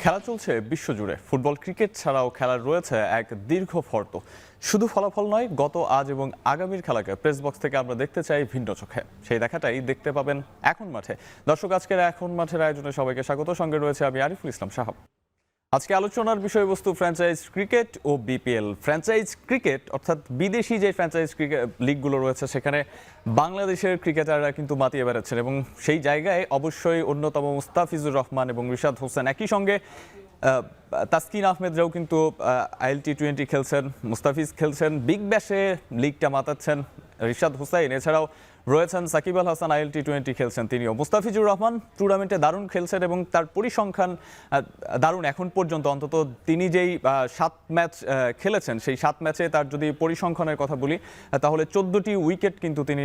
খেলা চলছে বিশ্বজুড়ে। ফুটবল, ক্রিকেট ছাড়াও খেলার রয়েছে এক দীর্ঘ ফর্দ। শুধু ফলাফল নয়, গত, আজ এবং আগামীর খেলাকে প্রেস বক্স থেকে আমরা দেখতে চাই ভিন্ন চোখে। সেই দেখাটাই দেখতে পাবেন এখন মাঠে। দর্শক, আজকের এখন মাঠের আয়োজনে সবাইকে স্বাগত। সঙ্গে রয়েছে আমি আরিফুল ইসলাম সাহাব। আজকে আলোচনার বিষয়বস্তু ফ্র্যাঞ্চাইজ ক্রিকেট ও বিপিএল। ফ্র্যাঞ্চাইজ ক্রিকেট অর্থাৎ বিদেশি যে ফ্র্যাঞ্চাইজ ক্রিকেট লিগগুলো রয়েছে, সেখানে বাংলাদেশের ক্রিকেটাররা কিন্তু মাতিয়ে বেড়াচ্ছেন এবং সেই জায়গায় অবশ্যই অন্যতম মুস্তাফিজুর রহমান এবং রিশাদ হোসেন। একই সঙ্গে তাসকিন আহমেদরাও কিন্তু IL-T20 খেলছেন, মুস্তাফিজ খেলছেন, বিগ ব্যাশে লিগটা মাতাচ্ছেন রিশাদ হোসেন। এছাড়াও রয়েছেন সাকিব আল হাসান, IL-T20 খেলছেন তিনিও। মুস্তাফিজুর রহমান টুর্নামেন্টে দারুণ খেলছেন এবং তার পরিসংখ্যান দারুণ এখন পর্যন্ত। অন্তত তিনি যেই 7 ম্যাচ খেলেছেন, সেই 7 ম্যাচে তার যদি পরিসংখ্যানের কথা বলি, তাহলে 14টি উইকেট কিন্তু তিনি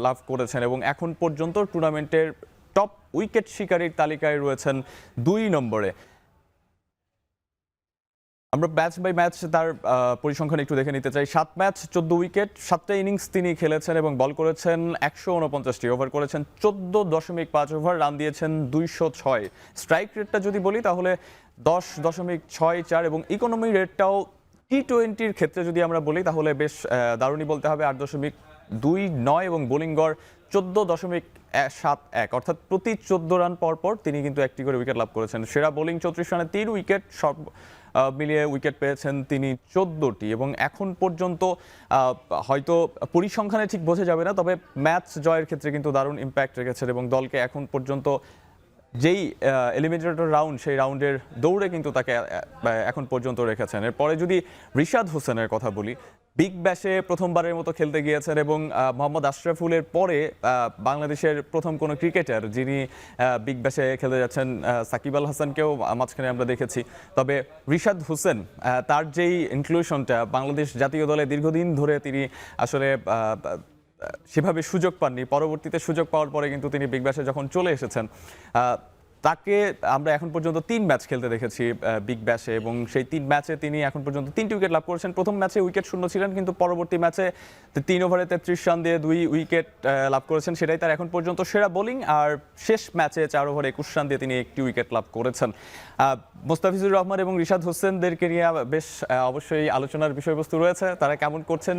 লাভ করেছেন এবং এখন পর্যন্ত টুর্নামেন্টের টপ উইকেট শিকারীর তালিকায় রয়েছেন 2 নম্বরে। আমরা ম্যাচ বাই ম্যাচ তার পরিসংখ্যান একটু দেখে নিতে চাই। 7 ম্যাচ 14 উইকেট, 7টা ইনিংস তিনি খেলেছেন এবং বল করেছেন 149টি, ওভার করেছেন 14.5 ওভার, রান দিয়েছেন 206। স্ট্রাইক রেটটা যদি বলি তাহলে 10.64 এবং ইকোনমি রেটটাও T20-র ক্ষেত্রে যদি আমরা বলি তাহলে বেশ দারুণই বলতে হবে, 8.29 এবং বোলিং গড় 14.71, অর্থাৎ প্রতি 14 রান পর পর তিনি কিন্তু একটি করে উইকেট লাভ করেছেন। সেরা বোলিং 34 রানে 3 উইকেট, সব মিলিয়ে উইকেট পেয়েছেন তিনি 14টি এবং এখন পর্যন্ত হয়তো পরিসংখ্যানে ঠিক বোঝা যাবে না, তবে ম্যাচ জয়ের ক্ষেত্রে কিন্তু দারুণ ইম্প্যাক্ট রেখেছেন এবং দলকে এখন পর্যন্ত যেই এলিমিনেটর রাউন্ড, সেই রাউন্ডের দৌড়ে কিন্তু তাকে এখন পর্যন্ত রেখেছেন। এরপরে যদি রিশাদ হোসেনের কথা বলি, বিগ ব্যাশে প্রথমবারের মতো খেলতে গিয়েছেন এবং মোহাম্মদ আশরাফুলের পরে বাংলাদেশের প্রথম কোনো ক্রিকেটার যিনি বিগ ব্যাশে খেলতে যাচ্ছেন। সাকিব আল হাসানকেও মাঝখানে আমরা দেখেছি, তবে রিশাদ হোসেন তার যেই ইনক্লুশনটা, বাংলাদেশ জাতীয় দলে দীর্ঘদিন ধরে তিনি আসলে সেভাবে সুযোগ পাননি। পরবর্তীতে সুযোগ পাওয়ার পরে কিন্তু তিনি বিগ ব্যাশে যখন চলে এসেছেন, তাকে আমরা এখন পর্যন্ত 3 ম্যাচ খেলতে দেখেছি বিগ ব্যাশে এবং সেই 3 ম্যাচে তিনি এখন পর্যন্ত 3টি উইকেট লাভ করেছেন। প্রথম ম্যাচে উইকেট শূন্য ছিলেন, কিন্তু পরবর্তী ম্যাচে 3 ওভারে 33 রান দিয়ে 2 উইকেট লাভ করেছেন, সেটাই তার এখন পর্যন্ত সেরা বোলিং। আর শেষ ম্যাচে 4 ওভারে 21 রান দিয়ে তিনি 1টি উইকেট লাভ করেছেন। মুস্তাফিজুর রহমান এবং রিশাদ হোসেনদেরকে নিয়ে বেশ অবশ্যই আলোচনার বিষয়বস্তু রয়েছে। তারা কেমন করছেন,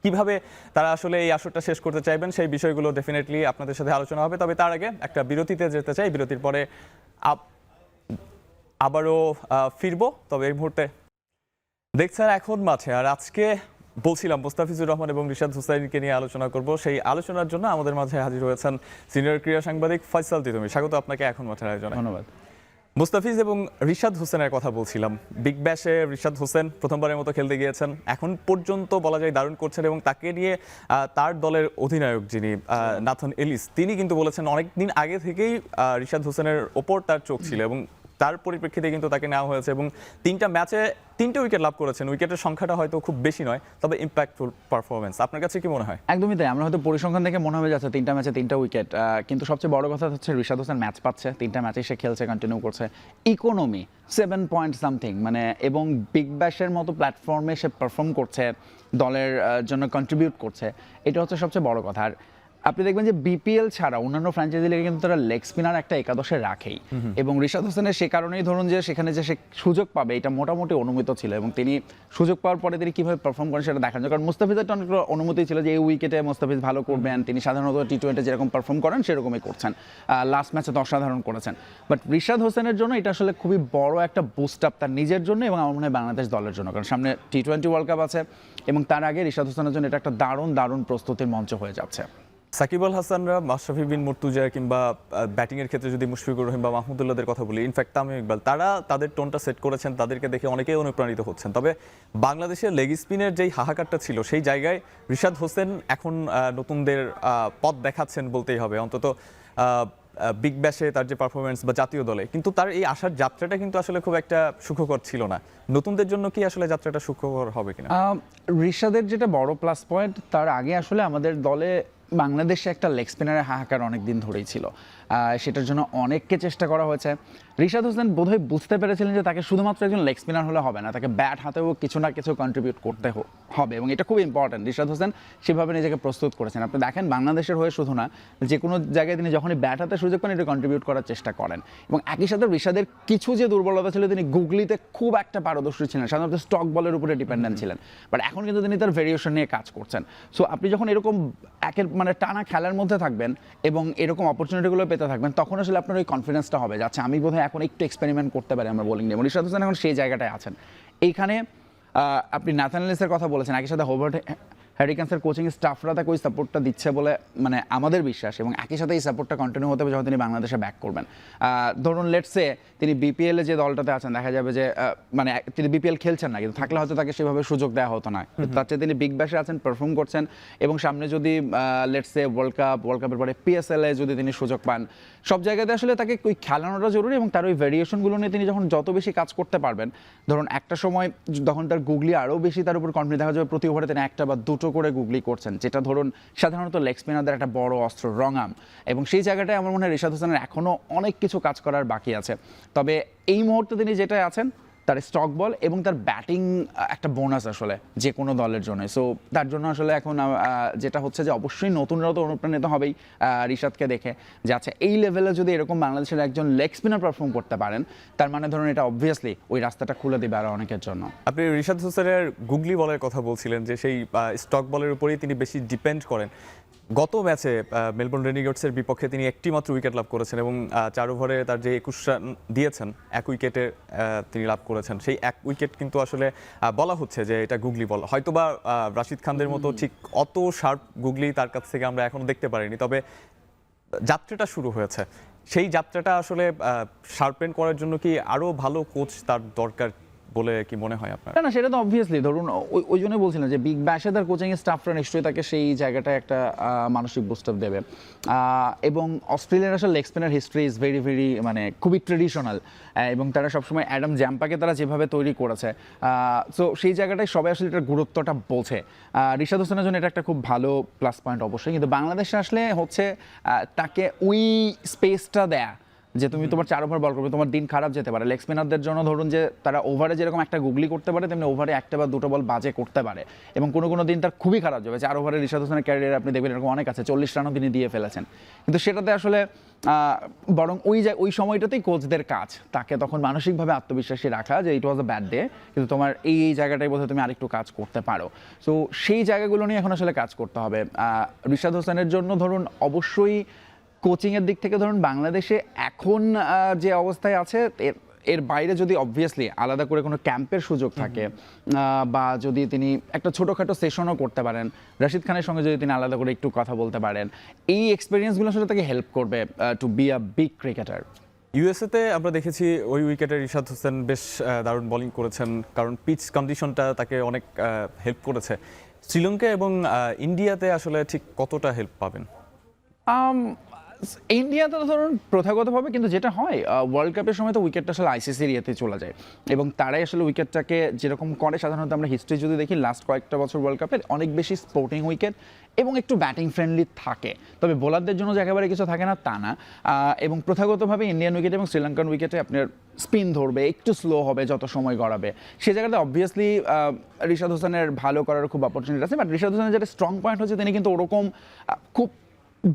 কিভাবে তারা আসলে এই আসরটা শেষ করতে চাইবেন, সেই বিষয়গুলো ডেফিনেটলি আপনাদের সাথে আলোচনা হবে। তবে তার আগে একটা বিরতিতে যেতে চাই, বিরতির পরে আবারও ফিরবো। তবে এই মুহূর্তে দেখছেন এখন মাঠে, আর আজকে বলছিলাম মুস্তাফিজুর রহমান এবং রিশাদ হোসেনকে নিয়ে আলোচনা করব। সেই আলোচনার জন্য আমাদের মাঝে হাজির হয়েছেন সিনিয়র ক্রীড়া সাংবাদিক ফয়সাল তিতুমী। স্বাগত আপনাকে এখন মাঠের আয়োজনে। ধন্যবাদ। মুস্তাফিজ এবং রিশাদ হোসেনের কথা বলছিলাম। বিগ ব্যাশে রিশাদ হোসেন প্রথমবারের মতো খেলতে গিয়েছেন, এখন পর্যন্ত বলা যায় দারুণ করছেন এবং তাকে নিয়ে তার দলের অধিনায়ক যিনি নাথন এলিস, তিনি কিন্তু বলেছেন অনেকদিন আগে থেকেই রিশাদ হোসেনের ওপর তার চোখ ছিল এবং তার পরিপ্রেক্ষিতে কিন্তু তাকে নেওয়া হয়েছে এবং 3টা ম্যাচে 3টে উইকেট লাভ করেছেন। উইকেটের সংখ্যাটা হয়তো খুব বেশি নয়, তবে ইম্প্যাক্টফুল পারফরমেন্স। আপনার কাছে কি মনে হয়? একদমই তাই। আমরা হয়তো পরিসংখ্যান থেকে মনে হবে যাচ্ছে 3টা ম্যাচে 3টা উইকেট, কিন্তু সবচেয়ে বড় কথা হচ্ছে রিশাদ হোসেন ম্যাচ পাচ্ছে, 3টা ম্যাচে সে খেলছে, কন্টিনিউ করছে। ইকোনমি 7 পয়েন্ট সামথিং, মানে এবং বিগ ব্যাশের মতো প্ল্যাটফর্মে সে পারফর্ম করছে, দলের জন্য কন্ট্রিবিউট করছে, এটা হচ্ছে সবচেয়ে বড় কথা। আর আপনি দেখবেন যে বিপিএল ছাড়া অন্যান্য ফ্র্যাঞ্চাইজি লিগে কিন্তু তারা লেগ স্পিনার একটা একাদশে রাখেই, এবং রিশাদ হোসেনের সে কারণেই ধরুন যে সেখানে যে সে সুযোগ পাবে এটা মোটামুটি অনুমিত ছিল, এবং তিনি সুযোগ পাওয়ার পরে তিনি কীভাবে পারফর্ম করেন সেটা দেখার জন্য। কারণ মুস্তাফিজের অনেক অনুমতি ছিল যে এই উইকেটে মুস্তাফিজ ভালো করবেন, তিনি সাধারণত T20 যেরকম পারফর্ম করেন সেরকমই করছেন, লাস্ট ম্যাচে তো অসাধারণ করেছেন। বাট রিশাদ হোসেনের জন্য এটা আসলে খুবই বড় একটা বুস্ট আপ তার নিজের জন্য এবং আমার মনে হয় বাংলাদেশ দলের জন্য, কারণ সামনে T20 ওয়ার্ল্ড কাপ আছে এবং তার আগে রিশাদ হোসেনের জন্য এটা একটা দারুণ প্রস্তুতির মঞ্চ হয়ে যাচ্ছে। সাকিব আল হাসানরা, মাশরাফি বিন মুর্তজা কিংবা ব্যাটিংয়ের ক্ষেত্রে যদি মুশফিকুর রহিম বা মাহমুদুল্লাহদের কথা বলি, ইনফ্যাক্ট তামিম ইকবাল, তারা তাদের টোনটা সেট করেছেন, তাদেরকে দেখে অনেকেই অনুপ্রাণিত হচ্ছেন। তবে বাংলাদেশের লেগ স্পিনের যেই হাহাকারটা ছিল, সেই জায়গায় রিশাদ হোসেন এখন নতুনদের পথ দেখাচ্ছেন বলতেই হবে। অন্তত বিগ ব্যাশে তার যে পারফরমেন্স বা জাতীয় দলে, কিন্তু তার এই আসার যাত্রাটা কিন্তু আসলে খুব একটা সুখকর ছিল না। নতুনদের জন্য কি আসলে যাত্রাটা সুখকর হবে কিনা? রিশাদের যেটা বড় প্লাস পয়েন্ট, তার আগে আসলে আমাদের দলে বাংলাদেশে একটা লেগ স্পিনারের হাহাকার অনেক দিন ধরেই ছিল। সেটার জন্য অনেককে চেষ্টা করা হয়েছে। রিশাদ হোসেন বোধহয় বুঝতে পেরেছিলেন যে তাকে শুধুমাত্র একজন লেগ স্পিনার হলে হবে না, তাকে ব্যাট হাতেও কিছু না কিছু কন্ট্রিবিউট করতে হবে, এবং এটা খুব ইম্পর্টেন্ট। রিশাদ হোসেন সেভাবে নিজেকে প্রস্তুত করেছেন। আপনি দেখেন বাংলাদেশের হয়ে শুধু না, যে কোনো জায়গায় তিনি যখনই ব্যাট হাতে সুযোগ পান এটা কন্ট্রিবিউট করার চেষ্টা করেন। এবং একই সাথে রিশাদের কিছু যে দুর্বলতা ছিল, তিনি গুগলিতে খুব একটা পারদর্শী ছিলেন, সাধারণত স্টক বলের উপরে ডিপেন্ডেন্ট ছিলেন, বাট এখন কিন্তু তিনি তার ভেরিয়েশন নিয়ে কাজ করছেন। সো আপনি যখন এরকম একের মানে টানা খেলার মধ্যে থাকবেন এবং এরকম অপরচুনিটিগুলো পেতে থাকবেন, তখন আসলে আপনার ওই কনফিডেন্সটা হবে যে আচ্ছা আমি বোধহয় এখন একটু এক্সপেরিমেন্ট করতে পারি আমার বোলিং নিয়ে। এবং রিশাদ হোসেন এখন সেই জায়গাটায় আছেন। এইখানে আপনি ন্যাথান এলিসের কথা বলেছেন, একই সাথে হোবার্ট হ্যারিকেন্সের কোচিং স্টাফরা তাকে ওই সাপোর্টটা দিচ্ছে বলে মানে আমাদের বিশ্বাস, এবং একই সাথে এই সাপোর্টটা কন্টিনিউ হতে হবে যখন তিনি বাংলাদেশে ব্যাক করবেন। ধরুন লেটসে তিনি বিপিএলে যে দলটাতে আছেন, দেখা যাবে যে মানে তিনি বিপিএল খেলছেন না, কিন্তু থাকলে হয়তো তাকে সেভাবে সুযোগ দেওয়া হতো না। তার চেয়ে তিনি বিগ ব্যাশে আছেন, পারফর্ম করছেন, এবং সামনে যদি লেটসে ওয়ার্ল্ড কাপের পরে পিএসএল এ যদি তিনি সুযোগ পান, সব জায়গাতে আসলে তাকে ওই খেলানোটা জরুরি। এবং তার ওই ভেরিয়েশনগুলো নিয়ে তিনি যখন যত বেশি কাজ করতে পারবেন, ধরুন একটা সময় তখন তার গুগলি আরও বেশি তার উপর কনফিডেন্স দেখা যাবে, প্রতি ওভারে তিনি একটা বা দুটো করে গুগলি করছেন, যেটা ধরুন সাধারণত লেগ স্পিনারদের একটা বড় অস্ত্র, রং আর্ম। এবং সেই জায়গাটায় আমার মনে হয় রিশাদ হোসেনের এখনও অনেক কিছু কাজ করার বাকি আছে। তবে এই মুহূর্তে তিনি যেটাই আছেন, তার স্টক বল এবং তার ব্যাটিং একটা বোনাস আসলে যে কোনো দলের জন্য। সো তার জন্য আসলে এখন যেটা হচ্ছে যে অবশ্যই নতুনরা তো অনুপ্রাণিত হবেই রিশাদকে দেখে, যে আচ্ছা এই লেভেলে যদি এরকম বাংলাদেশের একজন লেগ স্পিনার পারফর্ম করতে পারেন, তার মানে ধরুন এটা অবভিয়াসলি ওই রাস্তাটা খুলে দেবে আরও অনেকের জন্য। আপনি রিশাদ হোসেনের গুগলি বলের কথা বলছিলেন, যে সেই স্টক বলের উপরেই তিনি বেশি ডিপেন্ড করেন। গত ম্যাচে মেলবোর্ন রেনিগেটসের বিপক্ষে তিনি একটি মাত্র উইকেট লাভ করেছেন, এবং 4 ওভারে তার যে 21 রান দিয়েছেন, 1 উইকেটে তিনি লাভ করেছেন। সেই 1 উইকেট কিন্তু আসলে বলা হচ্ছে যে এটা গুগলি বল। হয়তোবা রাশিদ খানদের মতো ঠিক অত শার্প গুগলি তার কাছ থেকে আমরা এখনো দেখতে পারিনি, তবে যাত্রাটা শুরু হয়েছে। সেই যাত্রাটা আসলে শার্পেন করার জন্য কি আরো ভালো কোচ তার দরকার বলে কি মনে হয় আপনার? না, সেটা তো অবভিয়াসলি ধরুন ওই জন্যই বলছিলাম যে বিগ ব্যাশে তার কোচিং স্টাফরা নিশ্চয়ই তাকে সেই জায়গাটায় একটা মানসিক বুস্টার দেবে। এবং অস্ট্রেলিয়ার আসলে leg spinner history is very very মানে খুবই ট্রেডিশনাল, এবং তারা সবসময় অ্যাডাম জ্যাম্পাকে তারা যেভাবে তৈরি করেছে, সো সেই জায়গাটায় সবাই আসলে এটার গুরুত্বটা বলছে। রিশাদ হোসেনের জন্য এটা একটা খুব ভালো প্লাস পয়েন্ট অবশ্যই, কিন্তু বাংলাদেশে আসলে হচ্ছে তাকে ওই স্পেসটা দেয়া যে তুমি তোমার 4 ওভার বল করবে, তোমার দিন খারাপ যেতে পারে। লেগ স্পিনারদের জন্য ধরুন যে তারা ওভারে যেরকম একটা গুগলি করতে পারে, তেমনি ওভারে একটা বা দুটো বল বাজে করতে পারে, এবং কোনো দিন তার খুবই খারাপ যাবে। 4 ওভারে রিশাদ হোসেনের ক্যারিয়ারে আপনি দেখবেন এরকম অনেক আছে, 40 রানও তিনি দিয়ে ফেলেছেন। কিন্তু সেটাতে আসলে বরং ওই সময়টাতেই কোচদের কাজ তাকে তখন মানসিকভাবে আত্মবিশ্বাসী রাখা, যে ইট ওয়াজ আ ব্যাড ডে, কিন্তু তোমার এই জায়গাটায় বোধহয় তুমি আরেকটু কাজ করতে পারো। সো সেই জায়গাগুলো নিয়ে এখন আসলে কাজ করতে হবে রিশাদ হোসেনের জন্য। ধরুন অবশ্যই কোচিংয়ের দিক থেকে ধরুন বাংলাদেশে এখন যে অবস্থায় আছে, এর বাইরে যদি অবভিয়াসলি আলাদা করে কোনো ক্যাম্পের সুযোগ থাকে, বা যদি তিনি একটা ছোটোখাটো সেশনও করতে পারেন, রাশিদ খানের সঙ্গে যদি তিনি আলাদা করে একটু কথা বলতে পারেন, এই এক্সপিরিয়েন্সগুলো আসলে তাকে হেল্প করবে to be a big cricketer. ইউএসএতে আমরা দেখেছি ওই উইকেটে রিশাদ হোসেন বেশ দারুণ বোলিং করেছেন, কারণ পিচ কন্ডিশনটা তাকে অনেক হেল্প করেছে। শ্রীলঙ্কা এবং ইন্ডিয়াতে আসলে ঠিক কতটা হেল্প পাবেন? ইন্ডিয়াতে তো ধরুন প্রথাগতভাবে কিন্তু যেটা হয়, ওয়ার্ল্ড কাপের সময় তো উইকেটটা আসলে আইসিসির ইয়েতে চলে যায়, এবং তারাই আসলে উইকেটটাকে যেরকম করে, সাধারণত আমরা হিস্ট্রি যদি দেখি লাস্ট কয়েকটা বছর ওয়ার্ল্ড কাপের অনেক বেশি স্পোর্টিং উইকেট এবং একটু ব্যাটিং ফ্রেন্ডলি থাকে। তবে বোলারদের জন্য যে একেবারে কিছু থাকে না তা না, এবং প্রথাগতভাবে ইন্ডিয়ান উইকেট এবং শ্রীলঙ্কান উইকেটে আপনার স্পিন ধরবে, একটু স্লো হবে যত সময় গড়াবে, সে জায়গাতে অবভিয়াসলি রিশাদ হোসেনের ভালো করার খুব অপরচুনিটি আছে। বাট রিশাদ হোসেনের যেটা স্ট্রং পয়েন্ট হচ্ছে, তিনি কিন্তু ওরকম খুব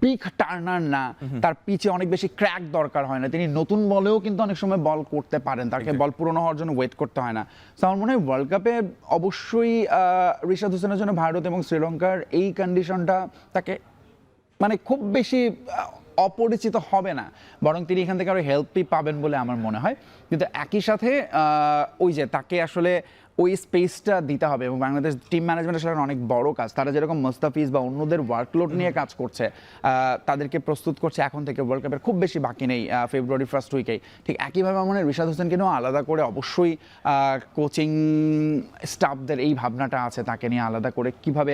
বিগ টার্নার না, তার পিচে অনেক বেশি ক্র্যাক দরকার হয় না, তিনি নতুন বলেও কিন্তু অনেক সময় বল করতে পারেন, তাকে বল পুরনো হওয়ার জন্য ওয়েট করতে হয় না। তো আমার মনে হয় ওয়ার্ল্ড কাপে অবশ্যই রিশাদ হোসেনের জন্য ভারত এবং শ্রীলঙ্কার এই কন্ডিশনটা তাকে মানে খুব বেশি অপরিচিত হবে না, বরং তিনি এখান থেকে আরো হেল্পই পাবেন বলে আমার মনে হয়। কিন্তু একই সাথে ওই যে তাকে আসলে ওই স্পেসটা দিতে হবে, এবং বাংলাদেশ টিম ম্যানেজমেন্ট আসলে অনেক বড় কাজ। তারা যেরকম মুস্তাফিজ বা অন্যদের ওয়ার্কলোড নিয়ে কাজ করছে, তাদেরকে প্রস্তুত করছে এখন থেকে, ওয়ার্ল্ড কাপের খুব বেশি বাকি নেই, ফেব্রুয়ারি ফার্স্ট উইকেই, ঠিক একইভাবে আমার মনে হয় রিশাদ হোসেনকে আলাদা করে অবশ্যই কোচিং স্টাফদের এই ভাবনাটা আছে, তাকে নিয়ে আলাদা করে কিভাবে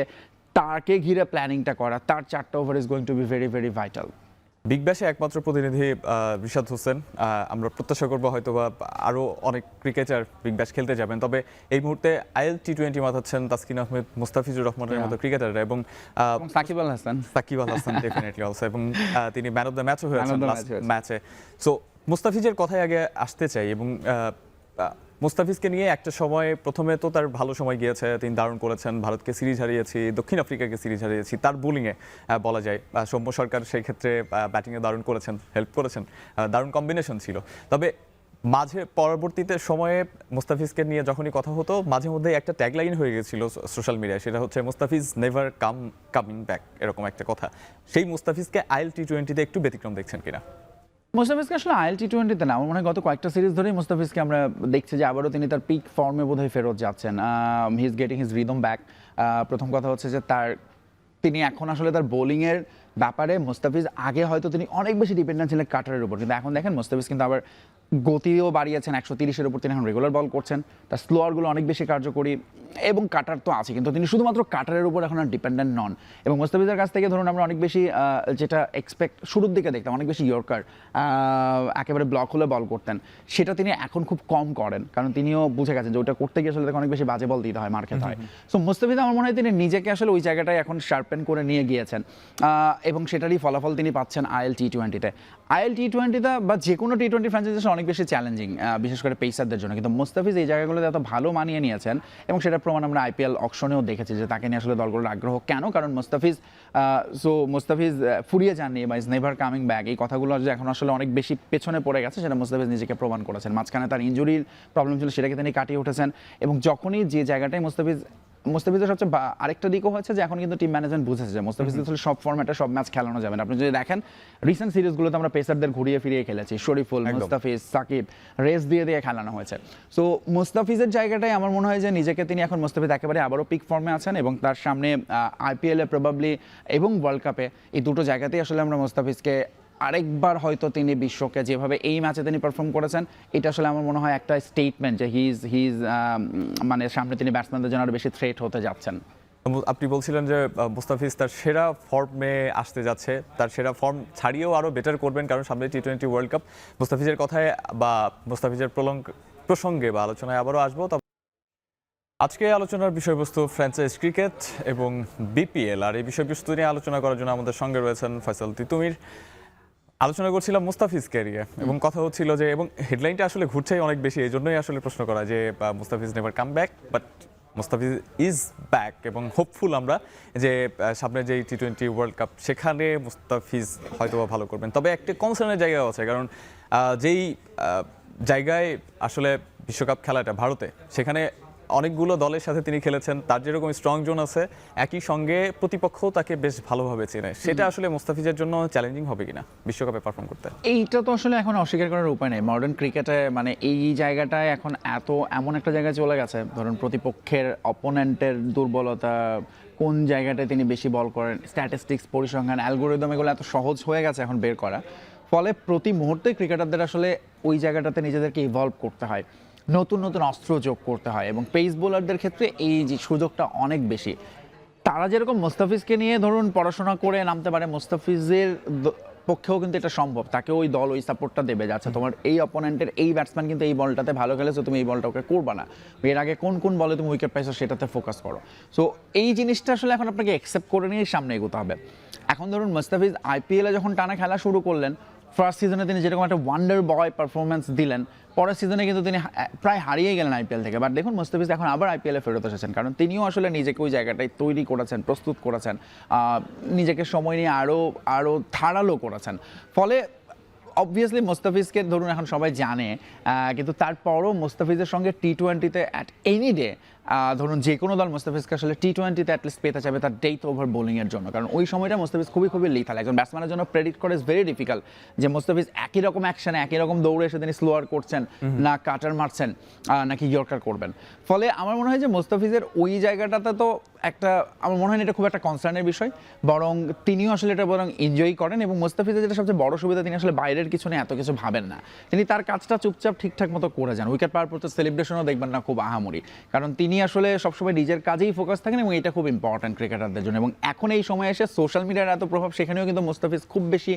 তাকে ঘিরে প্ল্যানিংটা করা, তার 4টা over is going to be very very vital. Big ব্যাশে একমাত্র প্রতিনিধি রিশাদ হোসেন। আমরা প্রত্যাশা করবো হয়তো বা আরও অনেক ক্রিকেটার বিগ ব্যাশ খেলতে যাবেন, তবে এই মুহূর্তে আইএল টি-20 মাথাচ্ছেন তাসকিন আহমেদ, মুস্তাফিজুর রহমানের মতো ক্রিকেটাররা এবং সাকিব আল হাসান ডেফিনেটলি অলসো, এবং তিনি ম্যান অফ দ্য ম্যাচও হয়েছেন the লাস্ট match হয়েছেন। ম্যাচে। সো মুস্তাফিজের কথায় আগে আসতে চাই, এবং মুস্তাফিজকে নিয়ে একটা সময় প্রথমে তো তার ভালো সময় গিয়েছে, তিনি দারুণ করেছেন, ভারতকে সিরিজ হারিয়েছি, দক্ষিণ আফ্রিকাকে সিরিজ হারিয়েছি, তার বোলিংয়ে বলা যায় সৌম্য সরকার সেই ক্ষেত্রে ব্যাটিংয়ে দারুণ করেছেন, হেল্প করেছেন, দারুণ কম্বিনেশন ছিল। তবে মাঝে পরবর্তীতে সময়ে মুস্তাফিজকে নিয়ে যখনই কথা হতো মাঝে মধ্যে একটা ট্যাগলাইন হয়ে গেছিল সোশ্যাল মিডিয়ায়, সেটা হচ্ছে মুস্তাফিজ নেভার কামিং ব্যাক, এরকম একটা কথা। সেই মুস্তাফিজকে আইএল টি-20তে একটু ব্যতিক্রম দেখছেন কিনা? মুস্তাফিজকে আসলে আইএল টি-20তে না, আমার মনে হয় গত কয়েকটা সিরিজ ধরেই মুস্তাফিজকে আমরা দেখছি যে আবারও তিনি তার পিক ফর্মে বোধহয় ফেরত যাচ্ছেন। He is getting his rhythm back. প্রথম কথা হচ্ছে যে তিনি এখন আসলে তার বোলিংয়ের ব্যাপারে মুস্তাফিজ আগে হয়তো তিনি অনেক বেশি ডিপেন্ডেন্ট ছিলেন কাটারের উপর, কিন্তু এখন দেখেন মুস্তাফিজ কিন্তু আবার গতিও বাড়িয়েছেন, 130-এর উপর তিনি এখন রেগুলার বল করছেন, তার স্লোয়ারগুলো অনেক বেশি কার্যকরী এবং কাটার তো আছে, কিন্তু তিনি শুধুমাত্র কাটারের উপর এখন আর ডিপেন্ডেন্ট নন। এবং মুস্তাফিজের কাছ থেকে ধরুন আমরা অনেক বেশি যেটা এক্সপেক্ট শুরুর দিকে দেখতাম, অনেক বেশি ইয়র্কার একেবারে ব্লক হলে বল করতেন, সেটা তিনি এখন খুব কম করেন, কারণ তিনিও বুঝে গেছেন যে ওটা করতে গিয়ে আসলে তাকে অনেক বেশি বাজে বল দিতে হয়, মার খেতে হয়। সো মুস্তাফিজ আমার মনে হয় তিনি নিজেকে আসলে ওই জায়গাটায় এখন শার্পেন করে নিয়ে গিয়েছেন, এবং সেটারই ফলাফল তিনি পাচ্ছেন আইএল টি-20তে। আইএল টি-20তে বা যে কোনো টি-20 ফ্র্যাঞ্চাইজি অনেক বেশি চ্যালেঞ্জিং, বিশেষ করে পেসারদের জন্য, কিন্তু মুস্তাফিজ এই জায়গাগুলোতে এত ভালো মানিয়ে নিয়েছেন, এবং সেটা প্রমাণ আমরা আইপিএল অকশনেও দেখেছি যে তাকে নিয়ে আসলে দলগুলোর আগ্রহ কেন, কারণ মুস্তাফিজ ফুরিয়ে যাননি বা ইজ নেভার কামিং ব্যাক, এই কথাগুলো যে এখন আসলে অনেক বেশি পেছনে পড়ে গেছে সেটা মুস্তাফিজ নিজেকে প্রমাণ করেছেন। মাঝখানে তার ইনজুরির প্রবলেম ছিল, সেটাকে তিনি কাটিয়ে উঠেছেন, এবং যখনই যে জায়গাটায় মুস্তাফিজের সবচেয়ে আরেকটা দিকও হচ্ছে যে এখন কিন্তু টিম ম্যানেজমেন্ট বুঝেছে যে মুস্তাফিজ আসলে সব ফরম্যাটে সব ম্যাচ খেলানো যাবে না। আপনি যদি দেখেন রিসেন্ট সিরিজগুলোতে আমরা পেসারদের ঘুরিয়ে ফিরিয়ে খেলেছি, শরীফুল, মুস্তাফিজ, সাকিব রেস দিয়ে খেলানো হয়েছে। সো মুস্তাফিজের জায়গাটায় আমার মনে হয় যে নিজেকে তিনি এখন মুস্তাফিজ একেবারে আবারও পিক ফর্মে আছেন, এবং তার সামনে আইপিএলে প্রবাবলি এবং ওয়ার্ল্ড কাপে এই দুটো জায়গাতেই আসলে আমরা মুস্তাফিজকে আরেকবার হয়তো তিনি বিশ্বকে যেভাবে এই ম্যাচে তিনি পারফর্ম করেছেন, এটা আসলে আমার মনে হয় একটা স্টেটমেন্ট যে হিজ মানে সামনে তিনি ব্যাটসম্যানদের জন্য আরো বেশি থ্রেট হতে যাচ্ছেন। আপনি বলছিলেন যে মুস্তাফিজ তার সেরা ফর্মে আসতে যাচ্ছে, তার সেরা ফর্ম ছাড়িয়েও আরও বেটার করবেন, কারণ সামনে টি-20 ওয়ার্ল্ড কাপ। মুস্তাফিজের কথায় বা মুস্তাফিজের প্রসঙ্গে বা আলোচনায় আবারও আসবো। তবে আজকে আলোচনার বিষয়বস্তু ফ্র্যাঞ্চাইজ ক্রিকেট এবং বিপিএল, আর এই বিষয়বস্তু নিয়ে আলোচনা করার জন্য আমাদের সঙ্গে রয়েছেন ফয়সাল তিতুমির। আলোচনা করছিলাম মুস্তাফিজকে নিয়ে, এবং কথা হচ্ছিল যে, এবং হেডলাইনটা আসলে ঘুরছেই অনেক বেশি, এই জন্যই আসলে প্রশ্ন করা যে Mustafiz never come back, but Mustafiz is back, এবং হোপফুল আমরা যে সামনে যে টি-20 ওয়ার্ল্ড কাপ সেখানে মুস্তাফিজ হয়তো ভালো করবেন। তবে একটা কনসার্নের জায়গাও আছে, কারণ যেই জায়গায় আসলে বিশ্বকাপ খেলাটা ভারতে, সেখানে অনেকগুলো দলের সাথে তিনি খেলেছেন, তার যেরকম স্ট্রং জোন আছে, একই সঙ্গে প্রতিপক্ষ তাকে বেশ ভালোভাবে চেনে, সেটা আসলে মুস্তাফিজের জন্য চ্যালেঞ্জিং হবে কিনা বিশ্বকাপে পারফর্ম করতে? এইটা তো আসলে এখন অস্বীকার করার উপায় নেই। মডার্ন ক্রিকেটে মানে এই জায়গাটায় এখন এমন একটা জায়গায় চলে গেছে, ধরুন প্রতিপক্ষের অপোনেন্টের দুর্বলতা কোন জায়গাটায় তিনি বেশি বল করেন, স্ট্যাটিস্টিক্স, পরিসংখ্যান, অ্যালগোরিদম, এগুলো এত সহজ হয়ে গেছে এখন বের করা, ফলে প্রতি মুহূর্তে ক্রিকেটারদের আসলে ওই জায়গাটাতে নিজেদেরকে ইভলভ করতে হয়, নতুন নতুন অস্ত্র যোগ করতে হয়, এবং পেস বোলারদের ক্ষেত্রে এই যে সুযোগটা অনেক বেশি। তারা যেরকম মুস্তাফিজকে নিয়ে ধরুন পড়াশোনা করে নামতে পারে, মুস্তাফিজের পক্ষেও কিন্তু এটা সম্ভব, তাকে ওই দল ওই সাপোর্টটা দেবে, যাচ্ছে তোমার এই অপোনেন্টের এই ব্যাটসম্যান কিন্তু এই বলটাতে ভালো খেলেছো, তুমি এই বলটা ওকে করবা না, এর আগে কোন কোন বলে তুমি উইকেট পাইছো সেটাতে ফোকাস করো। সো এই জিনিসটা আসলে এখন আপনাকে অ্যাকসেপ্ট করে নিয়ে সামনে এগোতে হবে। এখন ধরুন মুস্তাফিজ আইপিএলে যখন টানা খেলা শুরু করলেন, ফার্স্ট সিজনে তিনি যেরকম একটা ওয়ান্ডার বয় পারফরমেন্স দিলেন, পরের সিজনে কিন্তু তিনি প্রায় হারিয়ে গেলেন আইপিএল থেকে। বাট দেখুন মুস্তাফিজ এখন আবার আইপিএলে ফেরত এসেছেন, কারণ তিনিও আসলে নিজেকে ওই জায়গাটায় তৈরি করেছেন, প্রস্তুত করেছেন, নিজেকে সময় নিয়ে আরও ধারালো করেছেন। ফলে অবভিয়াসলি মুস্তাফিজকে ধরুন এখন সবাই জানে, কিন্তু তারপরও মুস্তাফিজের সঙ্গে টি-20তে অ্যাট এনি ডে ধরুন যে কোনো দল মুস্তাফিজকে আসলে টি-20তে অ্যাটলিস্ট পেতে চাবে তার ডেথ ওভার বোলিংয়ের জন্য, কারণ ওই সময়টা মুস্তাফিজ খুবই খুবই লিথাল। একজন ব্যাটসম্যানের জন্য প্রেডিক্ট করা ইজ ভেরি ডিফিকাল্ট যে মুস্তাফিজ একই রকম অ্যাকশনে একই রকম দৌড়ে এসে তিনি স্লোয়ার করছেন না কাটার মারছেন নাকি ইয়র্কার করবেন। ফলে আমার মনে হয় যে মুস্তাফিজের ওই জায়গাটাতে তো একটা, আমার মনে হয় এটা খুব একটা কনসার্নের বিষয়, বরং তিনিও আসলে এটা বরং এনজয় করেন, এবং মুস্তাফিজের যেটা সবচেয়ে বড় সুবিধা, তিনি আসলে বাইরের কিছু নিয়ে এত কিছু ভাবেন না, তিনি তার কাজটা চুপচাপ ঠিকঠাক মতো করে যান। উইকেট পাওয়ার পর তো সেলিব্রেশনও দেখবেন না খুব আহামরি, কারণ তিনি তিনি আসলে সবসময় নিজের কাজেই ফোকাস থাকেন এবং এটা খুব ইম্পর্ট্যান্ট ক্রিকেটারদের জন্য। এবং এখন এই সময় এসে সোশ্যাল মিডিয়ার এত প্রভাব, সেখানেও কিন্তু মুস্তাফিজ খুব বেশি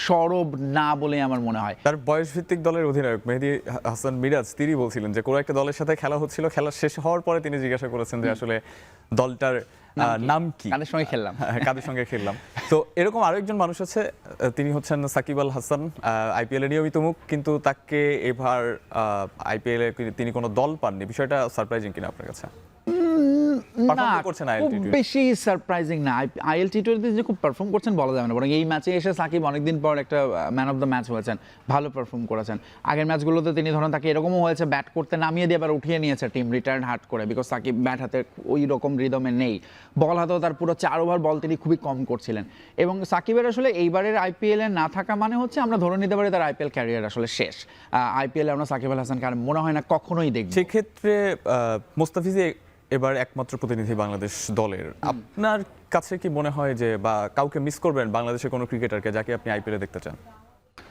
সরব না বলে আমার মনে হয়। তার বয়সভিত্তিক দলের অধিনায়ক মেহেদী হাসান মিরাজ তিনি বলছিলেন যে কোনো একটা দলের সাথে খেলা হচ্ছিল, খেলা শেষ হওয়ার পরে তিনি জিজ্ঞাসা করেছেন যে আসলে দলটার নাম কি, কাদের সঙ্গে খেললাম। কাদের সঙ্গে খেললাম। তো এরকম আরেকজন মানুষ আছে, তিনি হচ্ছেন সাকিব আল হাসান, আইপিএল এর নিয়মিত মুখ, কিন্তু তাকে এবার আইপিএল এ তিনি কোনো দল পাননি। বিষয়টা সারপ্রাইজিং কিনা আপনার কাছে? না, করছেন খুব বেশি সারপ্রাইজিং না। আইএল টি-20 যে খুব পারফর্ম করছেন বলা যাবে না, বরং এই ম্যাচে এসে সাকিব অনেকদিন পর একটা ম্যান অফ দ্য ম্যাচ হয়েছেন, ভালো পারফর্ম করেছেন। আগের ম্যাচগুলোতে তিনি ধরুন তাকে এরকমও হয়েছে ব্যাট করতে নামিয়ে দিয়ে আবার উঠিয়ে নিয়েছে টিম রিটায়ার্ড হার্ট করে, বিকজ সাকিব ব্যাট হাতে ওই রকম রিদমে নেই। বল হাতেও তার পুরো 4 ওভার বল তিনি খুবই কম করছিলেন। এবং সাকিবের আসলে এইবারের আইপিএল এ না থাকা মানে হচ্ছে আমরা ধরে নিতে পারি তার আইপিএল ক্যারিয়ার আসলে শেষ। আইপিএল এ আমরা সাকিব আল হাসানকে আর মনে হয় না কখনোই দেখব। সেক্ষেত্রে মুস্তাফিজ এবার একমাত্র প্রতিনিধি বাংলাদেশ দলের। আপনার কাছে কি মনে হয় যে বা কাউকে মিস করবেন বাংলাদেশের কোনো ক্রিকেটারকে যাকে আপনি আইপিএলে দেখতে চান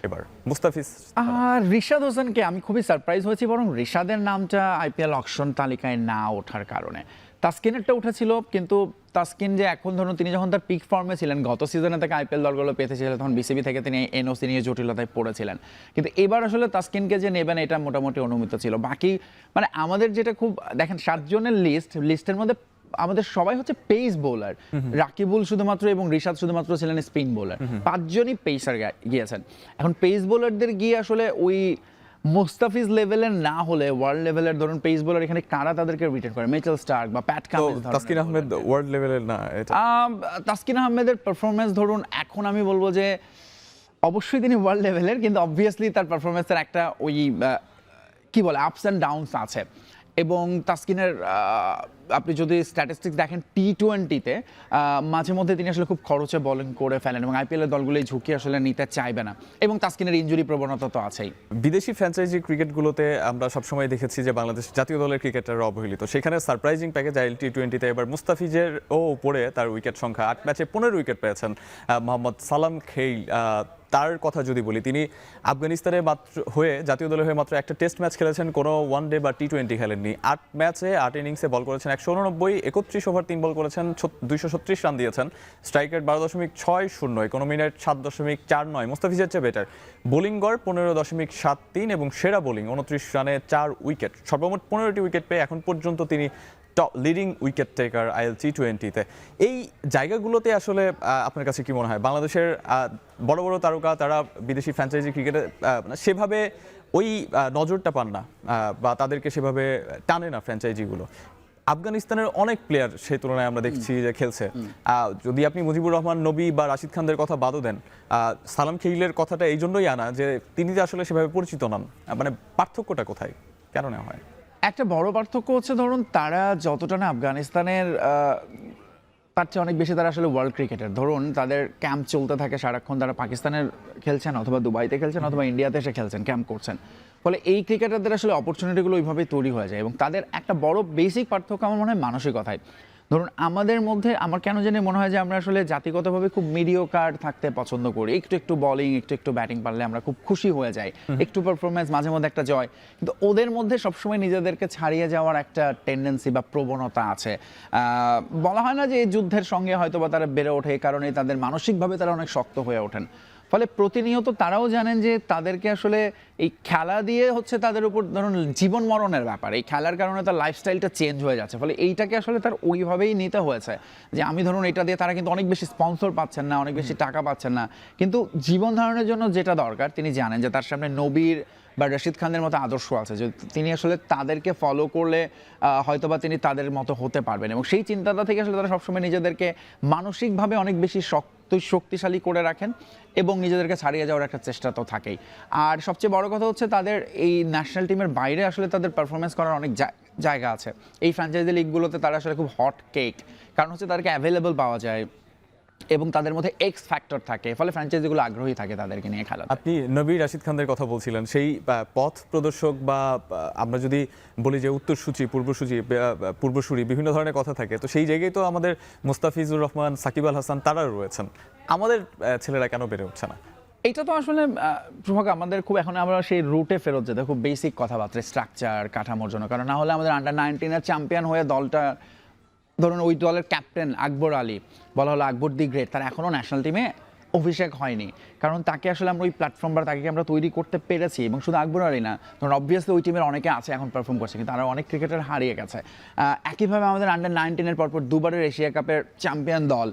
এবার? মুস্তাফিজ আর রিশাদ হোসেনকে আমি খুবই সারপ্রাইজ হয়েছি, বরং রিশাদের নামটা আইপিএল অকশন তালিকায় না ওঠার কারণে। তাসকিনেরটা উঠেছিল, কিন্তু তাসকিন যে এখন ধরুন তিনি যখন তার পিক ফর্মে ছিলেন, গত সিজনে তাকে আইপিএল দলগুলো পেতে ছিলেন, তখন বিসিবি থেকে তিনি এনওসি নিয়ে জটিলতায় পড়েছিলেন। কিন্তু এবার আসলে তাসকিনকে যে নেবেন এটা মোটামুটি অনুমিত ছিল। বাকি মানে আমাদের যেটা খুব দেখেন 7 জনের লিস্টের মধ্যে আমাদের সবাই হচ্ছে পেস বোলার। রাকিবুল শুধুমাত্র এবং রিশাদ শুধুমাত্র ছিলেন স্পিন বোলার, 5 জনই পেসার গিয়েছেন। এখন পেস বোলারদের গিয়ে আসলে ওই মুস্তাফিজ লেভেলের না হলে ওয়ার্ল্ড লেভেলের ধরুন পেস বোলার এখানে কারা তাদেরকে রিটেন করে, মিচেল স্টার্ক বা Pat Cummins. Taskin Ahmed world লেভেলের না এটা? তাসকিন আহমেদের পারফরমেন্স ধরুন এখন আমি বলবো যে অবশ্যই তিনি ওয়ার্ল্ড লেভেলের, কিন্তু অবভিয়াসলি তার পারফরমেন্সের একটা ওই কি বলে আপস অ্যান্ড ডাউনস আছে। এবং তাসকিনের আপনি যদি স্ট্যাটিস্টিক্স দেখেন টি-20-তে মাঝে মধ্যে তিনি আসলে খুব খরচে বোলিং করে ফেলেন এবং আইপিএলের দলগুলো এই ঝুঁকি আসলে নিতে চাইবে না। এবং তাসকিনের ইনজুরি প্রবণতা তো আছেই। বিদেশি ফ্র্যাঞ্চাইজি ক্রিকেটগুলোতে আমরা সবসময় দেখেছি যে বাংলাদেশ জাতীয় দলের ক্রিকেটাররা অবহেলিত। সেখানে সারপ্রাইজিং প্যাকেজ আইএল টি-20-তে এবার মুস্তাফিজের উপরে তার উইকেট সংখ্যা 8 ম্যাচে 15 উইকেট পেয়েছেন মোহাম্মদ সালাম খেইল। তার কথা যদি বলি, তিনি আফগানিস্তানে হয়ে জাতীয় দলের হয়ে মাত্র একটা টেস্ট ম্যাচ খেলেছেন, কোনো ওয়ানডে বা টি-20 খেলেননি। 8 ম্যাচে 8 ইনিংসে বল করেছেন 189, 31 ওভার 3 বল করেছেন, 236 রান দিয়েছেন, স্ট্রাইক রেট 12.60, ইকোনমিনেট 7.49। মুস্তাফিজের চেয়ে বেটার বোলিং গড় 15.73 এবং সেরা বোলিং 29 রানে 4 উইকেট। সর্বমোট 15টি উইকেট পেয়ে এখন পর্যন্ত তিনি top leading wicket taker IL টি-20-তে। এই জায়গাগুলোতে আসলে আপনার কাছে কি মনে হয় বাংলাদেশের বড় বড় তারকা তারা বিদেশি ফ্র্যাঞ্চাইজি ক্রিকেটে সেভাবে ওই নজরটা পান না বা তাদেরকে সেভাবে টানে না ফ্র্যাঞ্চাইজিগুলো? আফগানিস্তানের অনেক প্লেয়ার সেই তুলনায় আমরা দেখছি যে খেলছে। যদি আপনি মুজিবুর রহমান নবী বা রাশিদ খানদের কথা বাদও দেন, সালাম খেইলের কথাটা এই জন্যই আনা যে তিনি যে আসলে সেভাবে পরিচিত নন। মানে পার্থক্যটা কোথায়, কেন নেওয়া হয়? একটা বড় পার্থক্য হচ্ছে ধরুন তারা যতটা না আফগানিস্তানের তার চেয়ে অনেক বেশি তারা আসলে ওয়ার্ল্ড ক্রিকেটার। ধরুন তাদের ক্যাম্প চলতে থাকে সারাক্ষণ, তারা পাকিস্তানের খেলছেন অথবা দুবাইতে খেলছেন অথবা ইন্ডিয়াতে এসে খেলছেন, ক্যাম্প করছেন। ফলে এই ক্রিকেটারদের আসলে অপরচুনিটিগুলো ওইভাবেই তৈরি হয়ে যায়। এবং তাদের একটা বড় বেসিক পার্থক্য আমার মনে হয় মানসিকতায়। ধরুন আমাদের মধ্যে আমার কেন জানি মনে হয় যে আমরা আসলে জাতিগতভাবে খুব মিডিওকার থাকতে পছন্দ করি। একটু বোলিং একটু ব্যাটিং পারলে আমরা খুব খুশি হয়ে যাই, একটু পারফরমেন্স মাঝে মধ্যে একটা জয়। কিন্তু ওদের মধ্যে সবসময় নিজেদেরকে ছাড়িয়ে যাওয়ার একটা টেন্ডেন্সি বা প্রবণতা আছে। বলা হয় না যে এই যুদ্ধের সঙ্গে হয়তো বা তারা বেড়ে ওঠে, এই কারণে তাদের মানসিকভাবে তারা অনেক শক্ত হয়ে ওঠেন। ফলে প্রতিনিয়ত তারাও জানেন যে তাদেরকে আসলে এই খেলা দিয়ে হচ্ছে তাদের উপর ধরুন জীবন মরণের ব্যাপার। এই খেলার কারণে তার লাইফস্টাইলটা চেঞ্জ হয়ে যাচ্ছে। ফলে এইটাকে আসলে তার ওইভাবেই নিতে হয়েছে যে আমি ধরুন এটা দিয়ে তারা কিন্তু অনেক বেশি স্পন্সর পাচ্ছেন না, অনেক বেশি টাকা পাচ্ছেন না, কিন্তু জীবন ধারণের জন্য যেটা দরকার তিনি জানেন যে তার সামনে নবীর বা রশিদ খানের মতো আদর্শ আছে, যে তিনি আসলে তাদেরকে ফলো করলে হয়তোবা তিনি তাদের মতো হতে পারবেন। এবং সেই চিন্তাটা থেকে আসলে তারা সবসময় নিজেদেরকে মানসিকভাবে অনেক বেশি শক্তিশালী করে রাখেন এবং নিজেদেরকে ছাড়িয়ে যাওয়ার একটা চেষ্টা তো থাকেই। আর সবচেয়ে বড় কথা হচ্ছে তাদের এই ন্যাশনাল টিমের বাইরে আসলে তাদের পারফরমেন্স করার অনেক জায়গা আছে। এই ফ্র্যাঞ্চাইজি লিগগুলোতে তারা আসলে খুব হট কেক, কারণ হচ্ছে তাদেরকে অ্যাভেলেবল পাওয়া যায় এবং তাদের মধ্যে এক্স ফ্যাক্টর থাকে। ফলে ফ্র্যাঞ্চাইজিগুলো আগ্রহী থাকে তাদেরকে নিয়ে খেলা। আপনি নবী রাশিদ খানদের কথা বলছিলেন, সেই পথ প্রদর্শক বা আমরা যদি বলি যে উত্তরসূচি পূর্বসূরি বিভিন্ন ধরনের কথা থাকে, তো সেই জায়গায় তো আমাদের মুস্তাফিজুর রহমান, সাকিব আল হাসান তারা রয়েছেন। আমাদের ছেলেরা কেন বেড়ে উঠছে না? এটা তো আসলে প্রভাগ আমাদের খুব এখন আমরা সেই রুটে ফেরত যেতে খুব বেসিক কথাবার্তা স্ট্রাকচার কাঠামোর জন্য, কারণ না হলে আমাদের আন্ডার-19 চ্যাম্পিয়ন হয়ে দলটা ধরুন ওই দলের ক্যাপ্টেন আকবর আলী, বলা হলো আকবর দি গ্রেট, তার এখনও ন্যাশনাল টিমে অভিষেক হয়নি, কারণ তাকে আসলে আমরা ওই প্ল্যাটফর্ম বা তাকে আমরা তৈরি করতে পেরেছি। এবং শুধু আকবর আলী না, ধরুন অবভিয়াসলি ওই টিমের অনেকে আছে এখন পারফর্ম করছে, কিন্তু তারা অনেক ক্রিকেটার হারিয়ে গেছে। একইভাবে আমাদের আন্ডার-19 পরপর দুবারের এশিয়া কাপের চ্যাম্পিয়ন দল,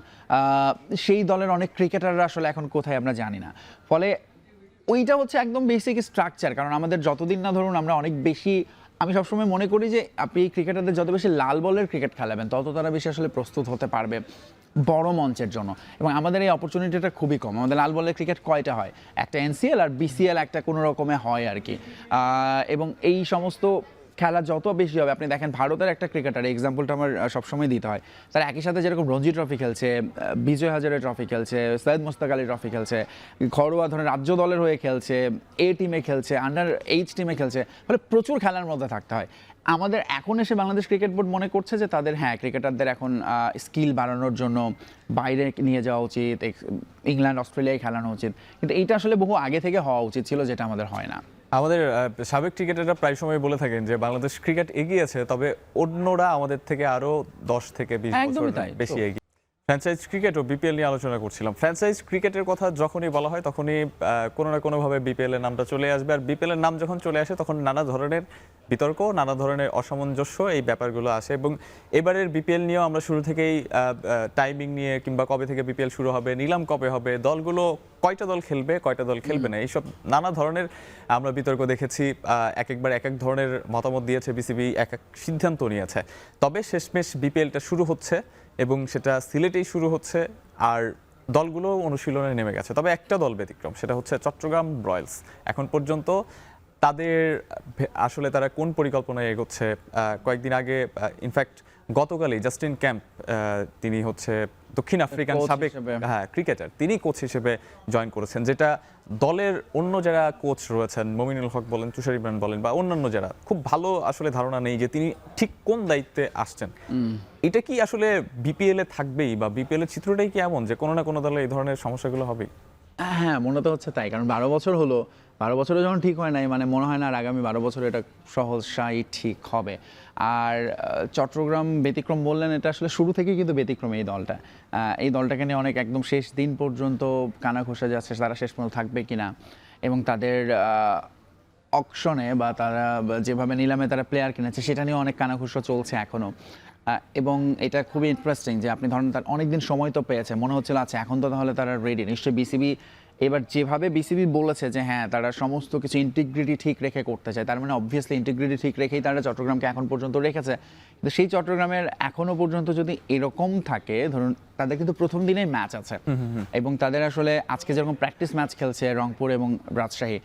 সেই দলের অনেক ক্রিকেটাররা আসলে এখন কোথায় আমরা জানি না। ফলে ওইটা হচ্ছে একদম বেসিক স্ট্রাকচার, কারণ আমাদের যতদিন না ধরুন আমরা অনেক বেশি, আমি সবসময় মনে করি যে আপনি ক্রিকেটারদের যত বেশি লাল বলের ক্রিকেট খেলাবেন তত তারা বেশি আসলে প্রস্তুত হতে পারবে বড় মঞ্চের জন্য। এবং আমাদের এই অপরচুনিটিটা খুবই কম। আমাদের লাল বলের ক্রিকেট কয়টা হয়, একটা এনসিএল আর বিসিএল একটা কোনো রকমে হয় আর কি। এবং এই সমস্ত খেলা যত বেশি হবে, আপনি দেখেন ভারতের একটা ক্রিকেটার, এক্সাম্পলটা আমার সবসময় দিতে হয়, তারা একই সাথে যেরকম রঞ্জি ট্রফি খেলছে, বিজয় হাজারে ট্রফি খেলছে, সৈয়দ মুস্তাক আলী ট্রফি খেলছে, ঘরোয়া ধরনের রাজ্য দলের হয়ে খেলছে, এ টিমে খেলছে, আন্ডার-8 টিমে খেলছে, ফলে প্রচুর খেলার মধ্যে থাকতে হয়। আমাদের এখন এসে বাংলাদেশ ক্রিকেট বোর্ড মনে করছে যে তাদের ক্রিকেটারদের এখন স্কিল বাড়ানোর জন্য বাইরে নিয়ে যাওয়া উচিত, ইংল্যান্ড অস্ট্রেলিয়ায় খেলানো উচিত, কিন্তু এইটা আসলে বহু আগে থেকে হওয়া উচিত ছিল, যেটা আমাদের হয় না। আমাদের সাবেক ক্রিকেটাররা প্রায় সময় বলে থাকেন যে বাংলাদেশ ক্রিকেট এগিয়ে আছে, তবে অন্যরা আমাদের থেকে আরো 10 থেকে 20 বছর বেশি এগিয়ে। ফ্র্যাঞ্চাইজ ক্রিকেট ও বিপিএল নিয়ে আলোচনা করছিলাম। ফ্র্যাঞ্চাইজ ক্রিকেটের কথা যখনই বলা হয় তখনই কোনো না কোনোভাবে বিপিএল এর নামটা চলে আসবে, আর বিপিএল এর নাম যখন চলে আসে তখন নানা ধরনের বিতর্ক, নানা ধরনের অসামঞ্জস্য এই ব্যাপারগুলো আসে। এবং এবারের বিপিএল নিয়েও আমরা শুরু থেকেই টাইমিং নিয়ে, কিংবা কবে থেকে বিপিএল শুরু হবে, নিলাম কবে হবে, দলগুলো কয়টা দল খেলবে, কয়টা দল খেলবে না, এইসব নানা ধরনের আমরা বিতর্ক দেখেছি। একবার এক এক ধরনের মতামত দিয়েছে বিসিবি, এক এক সিদ্ধান্ত নিয়েছে। তবে শেষমেশ বিপিএলটা শুরু হচ্ছে এবং সেটা সিলেটেই শুরু হচ্ছে, আর দলগুলো অনুশীলনে নেমে গেছে। তবে একটা দল ব্যতিক্রম, সেটা হচ্ছে চট্টগ্রাম রয়্যালস। এখন পর্যন্ত তাদের আসলে তারা কোন পরিকল্পনায় এগোচ্ছে, কয়েকদিন আগে ইনফ্যাক্ট গতকালই জাস্টিন ক্যাম্প, তিনি হচ্ছে দক্ষিণ আফ্রিকান সাবেক ক্রিকেটার, তিনি কোচ হিসেবে জয়েন করেছেন, যেটা দলের অন্য যারা কোচ রয়েছেন, মমিনুল হক বলেন, তুষার ইমরান বলেন, বা অন্যান্য যারা, খুব ভালো আসলে ধারণা নেই যে তিনি ঠিক কোন দায়িত্বে আসছেন। এটা কি আসলে বিপিএল এ থাকবেই, বা বিপিএল এর চিত্রটাই কি এমন যে কোনো না কোনো দলে এই ধরনের সমস্যাগুলো হবেই? হ্যাঁ, মনে তো হচ্ছে তাই, কারণ 12 বছর হলো, 12 বছরে যখন ঠিক হয় নাই, মানে মনে হয় না আর আগামী 12 বছরে এটা সহসাই ঠিক হবে। আর চট্টগ্রাম ব্যতিক্রম বললেন, এটা আসলে শুরু থেকেই কিন্তু ব্যতিক্রম এই দলটাকে নিয়ে অনেক একদম শেষ দিন পর্যন্ত কানা ঘষা যাচ্ছে তারা শেষ পর্যন্ত থাকবে কিনা, এবং তাদের অকশনে বা তারা যেভাবে নিলামে তারা প্লেয়ার কিনেছে সেটা নিয়ে অনেক কানাঘুষা চলছে এখনও। এবং এটা খুবই ইন্টারেস্টিং যে আপনি ধরেন তার অনেকদিন সময় তো পেয়েছে, মনে হচ্ছিল আচ্ছা এখন তো তাহলে তারা রেডি, নিশ্চয়ই বিসিবি এবার যেভাবে বিসিবি বলেছে যে হ্যাঁ তারা সমস্ত কিছু ইন্টিগ্রিটি ঠিক রেখে করতে চায়, তার মানে অবভিয়াসলি ইন্টিগ্রিটি ঠিক রেখেই তারা চট্টগ্রামকে এখন পর্যন্ত রেখেছে। কিন্তু সেই চট্টগ্রামের এখনো পর্যন্ত যদি এরকম থাকে, ধরুন তাদের কিন্তু প্রথম দিনেই ম্যাচ আছে, এবং তাদের আসলে আজকে যেরকম প্র্যাকটিস ম্যাচ খেলছে রংপুর এবং রাজশাহী,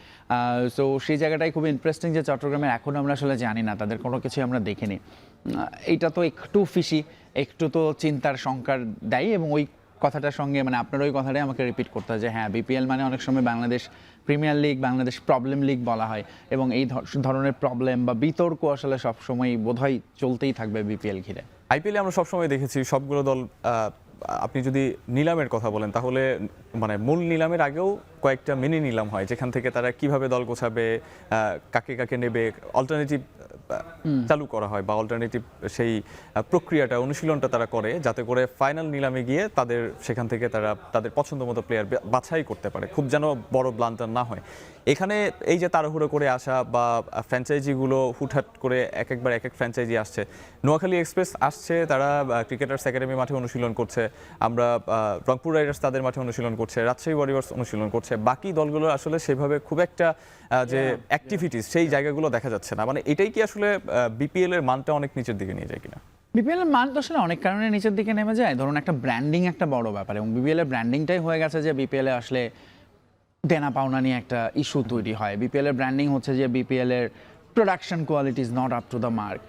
সো সেই জায়গাটাই খুব ইন্টারেস্টিং যে চট্টগ্রামের এখনও আমরা আসলে জানি না, তাদের কোনো কিছু আমরা দেখিনি। এইটা তো একটু ফিশি, একটু তো চিন্তার শঙ্কার দেয়। এবং ওই কথাটার সঙ্গে মানে আপনার ওই কথাটাই আমাকে রিপিট করতে হয় যে হ্যাঁ বিপিএল মানে অনেক সময় Bangladesh premier league, Bangladesh problem league বলা হয়, এবং এই ধরনের প্রবলেম বা বিতর্ক আসলে সবসময় বোধহয় চলতেই থাকবে বিপিএল ঘিরে। আইপিএলে আমরা সবসময় দেখেছি সবগুলো দল, আপনি যদি নিলামের কথা বলেন তাহলে মানে মূল নিলামের আগেও কয়েকটা মিনি নিলাম হয়, যেখান থেকে তারা কিভাবে দল গোছাবে, কাকে কাকে নেবে, অল্টারনেটিভ চালু করা হয়, বা অল্টারনেটিভ সেই প্রক্রিয়াটা, অনুশীলনটা তারা করে, যাতে করে ফাইনাল নিলামে গিয়ে সেখান থেকে তারা তাদের পছন্দ মতো প্লেয়ার বাছাই করতে পারে, খুব যেন বড় ব্লান্টার না হয়। এখানে এই যে তাড়াহুড়ো করে আসা, বা ফ্র্যাঞ্চাইজিগুলো হুটহাট করে একবার এক এক ফ্র্যাঞ্চাইজি আসছে, নোয়াখালী এক্সপ্রেস আসছে, তারা ক্রিকেটার্স একাডেমি মাঠে অনুশীলন করছে, আমরা রংপুর রাইডার্স তাদের মাঠে অনুশীলন করছে, রাজশাহী ওয়ারিয়র্স অনুশীলন করছে, বাকি দলগুলো আসলে সেভাবে খুব একটা যে অ্যাক্টিভিটিস সেই জায়গাগুলো দেখা যাচ্ছে না। মানে এটাই কি আসলে বিপিএল এর মানটা অনেক নিচের দিকে নিয়ে যায় কিনা? বিপিএল এর মান তো আসলে অনেক কারণে নিচের দিকে নেমে যায়, ধরুন একটা ব্র্যান্ডিং একটা বড় ব্যাপার, এবং বিপিএল এর ব্র্যান্ডিংটাই হয়ে গেছে যে বিপিএল এ আসলে দেনা পাওনা নিয়ে একটা ইস্যু তৈরি হয়। বিপিএল এর ব্র্যান্ডিং হচ্ছে যে বিপিএল এর production quality is not up to the mark.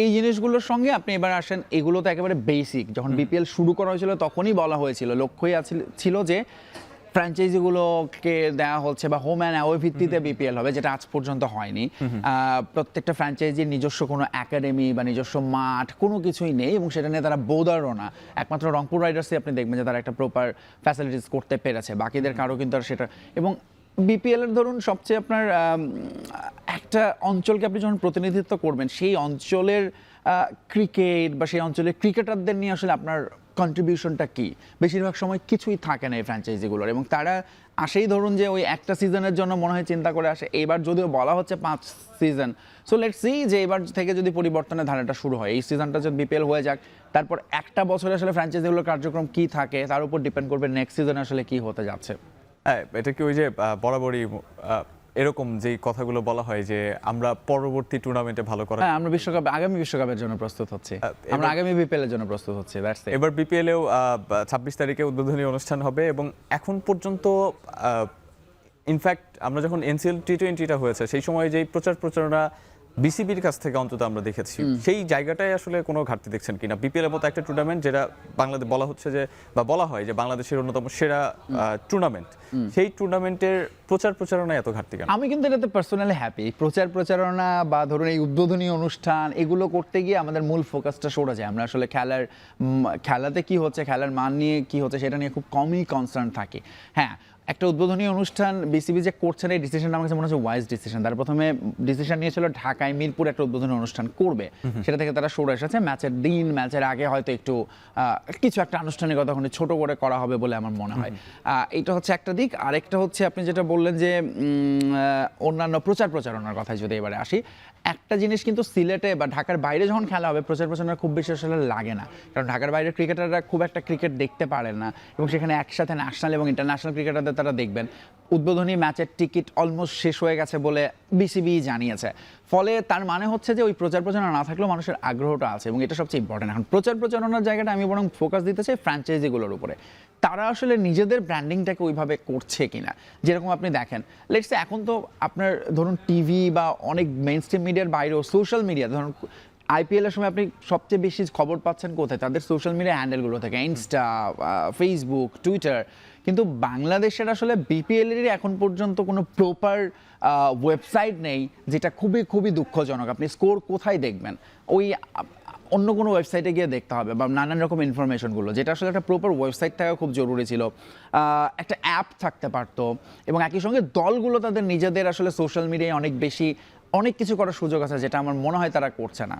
এই জিনিসগুলোর সঙ্গে আপনি এবার আসেন, এগুলো তো একেবারে বেসিক। যখন বিপিএল শুরু করা হয়েছিল তখনই বলা হয়েছিল, লক্ষ্যই ছিল যে ফ্র্যাঞ্চাইজিগুলোকে দেওয়া হচ্ছে বা হোম অ্যান্ড অ্যাওয়ে ভিত্তিতে বিপিএল হবে, যেটা আজ পর্যন্ত হয়নি। প্রত্যেকটা ফ্র্যাঞ্চাইজির নিজস্ব কোনো একাডেমি বা নিজস্ব মাঠ কোনো কিছুই নেই, এবং সেটা নিয়ে তারা বোদারও না। একমাত্র রংপুর রাইডার্সই আপনি দেখবেন যে তারা একটা প্রপার ফ্যাসিলিটিস করতে পেরেছে, বাকিদের কারো কিন্তু আর সেটা। এবং বিপিএল এর ধরুন সবচেয়ে আপনার একটা অঞ্চলকে আপনি যখন প্রতিনিধিত্ব করবেন, সেই অঞ্চলের ক্রিকেট বা সেই অঞ্চলের ক্রিকেটারদের নিয়ে আসলে আপনার কন্ট্রিবিউশনটা কি, বেশিরভাগ সময় কিছুই থাকে না এই ফ্র্যাঞ্চাইজিগুলোর। এবং তারা আসেই ধরুন যে ওই একটা সিজনের জন্য মনে হয় চিন্তা করে আসে। এবার যদিও বলা হচ্ছে 5 সিজন, সো লেটস সি যে এবার থেকে যদি পরিবর্তনের ধারাটা শুরু হয়, এই সিজনটা যদি বিপিএল হয়ে যাক, তারপর একটা বছরে আসলে ফ্র্যাঞ্চাইজিগুলোর কার্যক্রম কি থাকে তার উপর ডিপেন্ড করবে নেক্সট সিজনে আসলে কি হতে যাচ্ছে। হ্যাঁ, এটা কি ওই যে বরাবরই এরকম যেই কথাগুলো বলা হয় যে আমরা পরবর্তী টুর্নামেন্টে ভালো করার, হ্যাঁ, আমরা আগামী বিশ্বকাপের জন্য প্রস্তুত হচ্ছি, আমরা আগামী বিপিএল এর জন্য প্রস্তুত হচ্ছি। That's it. এবার বিপিএলেও 26 তারিখে উদ্বোধনী অনুষ্ঠান হবে, এবং এখন পর্যন্ত ইনফ্যাক্ট আমরা যখন এনসিএল টি20টা হয়েছে সেই সময় যেই প্রচারণা বিসিবির কাছ থেকে অন্তত আমরা দেখেছি, সেই জায়গাটায় আসলে কোনো ঘাটতি দেখছেন কিনা? বিপিএল এর মতো একটা টুর্নামেন্ট যেটা বাংলাদেশ বলা হচ্ছে যে বা বলা হয় যে বাংলাদেশের অন্যতম সেরা টুর্নামেন্ট, সেই টুর্নামেন্টের প্রচারণায় এত ঘাটতি কেন? আমি কিন্তু এটাতে পার্সোনালি হ্যাপি। প্রচারণা বা ধরুন এই উদ্বোধনী অনুষ্ঠান এগুলো করতে গিয়ে আমাদের মূল ফোকাসটা সরে যায়। আমরা আসলে খেলাতে কি হচ্ছে, খেলার মান নিয়ে কি হচ্ছে সেটা নিয়ে খুব কমই কনসার্ন থাকি। হ্যাঁ, একটা উদ্বোধনী অনুষ্ঠান বিসিবি যে করছে না, এই ডিসিশনটা আমার কাছে মনে হচ্ছে ওয়াইজ ডিসিশন। তারা প্রথমে ডিসিশন নিয়েছিল ঢাকায় মিরপুর একটা উদ্বোধনী অনুষ্ঠান করবে, সেটা থেকে তারা সরে এসেছে। ম্যাচের দিন, ম্যাচের আগে হয়তো একটু কিছু একটা আনুষ্ঠানিকতা ওখানে ছোট করে করা হবে বলে আমার মনে হয়। এটা হচ্ছে একটা দিক। আরেকটা হচ্ছে আপনি যেটা বললেন যে অন্যান্য প্রচারণার কথায় যদি এবারে আসি, একটা জিনিস কিন্তু সিলেটে বা ঢাকার বাইরে যখন খেলা হবে প্রচারণা খুব বেশি আসলে লাগে না, কারণ ঢাকার বাইরে ক্রিকেটাররা খুব একটা ক্রিকেট দেখতে পারেন না, এবং সেখানে একসাথে ন্যাশনাল এবং ইন্টারন্যাশনাল ক্রিকেটারদের তারা দেখবেন। উদ্বোধনী ম্যাচের টিকিট অলমোস্ট শেষ হয়ে গেছে বলে বিসিবি জানিয়েছে। ফলে তার মানে হচ্ছে যে ওই প্রচারণা না থাকলেও মানুষের আগ্রহটা আছে, এবং এটা সবচেয়ে ইম্পর্টেন্ট। এখন প্রচারণার জায়গাটা আমি বরং ফোকাস দিতে চাই ফ্র্যাঞ্চাইজিগুলোর উপরে। তারা আসলে নিজেদের ব্র্যান্ডিংটাকে ওইভাবে করছে কিনা। যেরকম আপনি দেখেন, লেটস সে এখন তো আপনার ধরুন টিভি বা অনেক মেইন স্ট্রিম মিডিয়ার বাইরেও সোশ্যাল মিডিয়া, ধরুন আইপিএল এর সময় আপনি সবচেয়ে বেশি খবর পাচ্ছেন কোথায়? তাদের সোশ্যাল মিডিয়া হ্যান্ডেলগুলো থেকে, ইনস্টা, ফেসবুক, টুইটার। কিন্তু বাংলাদেশের আসলে বিপিএল এর এখন পর্যন্ত কোনো প্রপার ওয়েবসাইট নেই, যেটা খুবই খুবই দুঃখজনক। আপনি স্কোর কোথায় দেখবেন? ওই অন্য কোনো ওয়েবসাইটে গিয়ে দেখতে হবে, বা নানান রকম ইনফরমেশনগুলো, যেটা আসলে একটা প্রপার ওয়েবসাইট থাকা খুব জরুরি ছিল। একটা অ্যাপ থাকতে পারতো, এবং একই সঙ্গে দলগুলো তাদের নিজেদের আসলে সোশ্যাল মিডিয়ায় অনেক কিছু করার সুযোগ আছে, যেটা আমার মনে হয় তারা করছে না।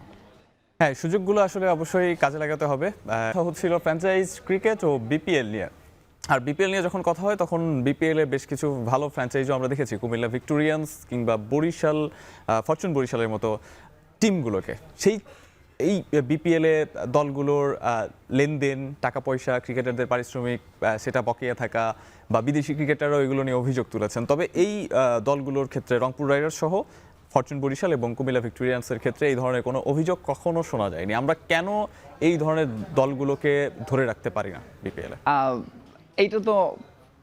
হ্যাঁ, সুযোগগুলো আসলে অবশ্যই কাজে লাগাতে হবে। কথা হচ্ছিল ফ্র্যাঞ্চাইজ ক্রিকেট ও বিপিএল নিয়ে। আর বিপিএল নিয়ে যখন কথা হয় তখন বিপিএল এ বেশ কিছু ভালো ফ্র্যাঞ্চাইজও আমরা দেখেছি, কুমিল্লা ভিক্টোরিয়ান্স কিংবা বরিশাল, ফরচুন বরিশালের মতো টিমগুলোকে। এই বিপিএল এ দলগুলোর লেনদেন, টাকা পয়সা, ক্রিকেটারদের পারিশ্রমিক সেটা বকেয়া থাকা, বা বিদেশি ক্রিকেটাররাও এগুলো নিয়ে অভিযোগ তুলেছেন। তবে এই দলগুলোর ক্ষেত্রে রংপুর রাইডার্স সহ ফরচুন বরিশাল এবং কুমিল্লা ভিক্টোরিয়ান্সের ক্ষেত্রে এই ধরনের কোনো অভিযোগ কখনো শোনা যায়নি। আমরা কেন এই ধরনের দলগুলোকে ধরে রাখতে পারি না বিপিএল এ? এইটা তো